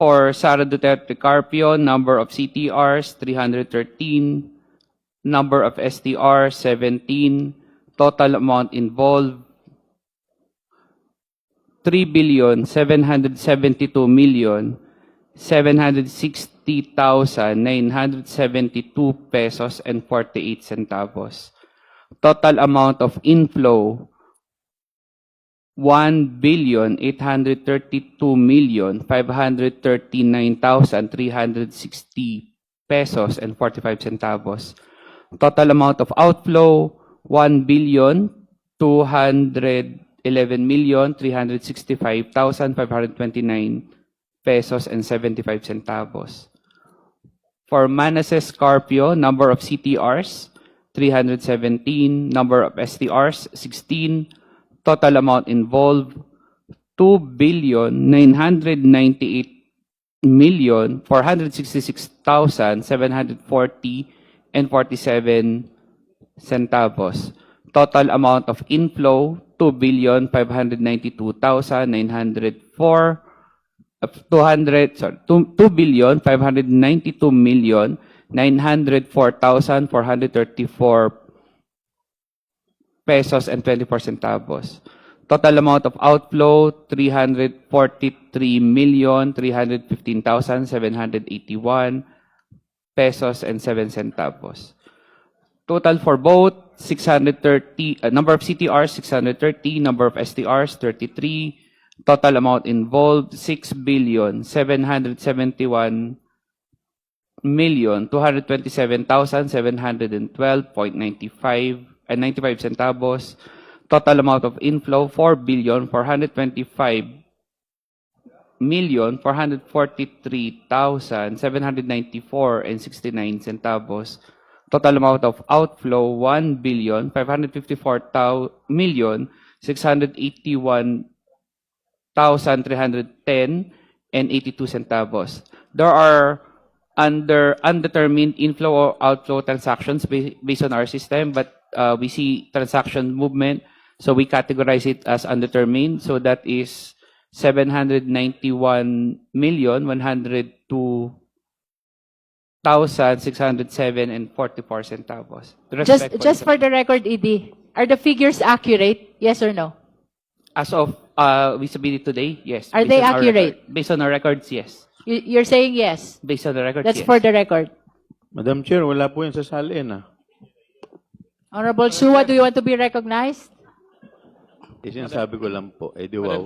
For Sara Duterte Carpio, number of CTRs 313, number of STR 17, total amount involved 3,772,760,972 pesos and 48 centavos. Total amount of inflow 1,832,539,360 pesos and 45 centavos. Total amount of outflow 1,211,365,529 pesos and 75 centavos. For Manasseh Scarpio, number of CTRs 317, number of STRs 16, total amount involved 2,988,466,740 and 47 centavos. Total amount of inflow 2,592,904 2,592,904,434 pesos and 24 centavos. Total amount of outflow 343,315,781 pesos and 7 centavos. Total for both 630, number of CTRs 630, number of STRs 33, total amount involved 6,721,227,712.95 and 95 centavos. Total amount of inflow 4,425,443,794 and 69 centavos. Total amount of outflow 1,554,681,310 and 82 centavos. There are undetermined inflow or outflow transactions based on our system, but we see transaction movement, so we categorize it as undetermined. So that is 791,102,607 and 44 centavos. Just for the record, ED, are the figures accurate? Yes or no? As of we submitted today, yes. Are they accurate? Based on our records, yes. You're saying yes. Based on the records, That's yes. for the record. Madam Chair, wala po yan sa salin, ah. Honorable Sua, do you want to be recognized? Sinasabi ko lang po, eh di wow.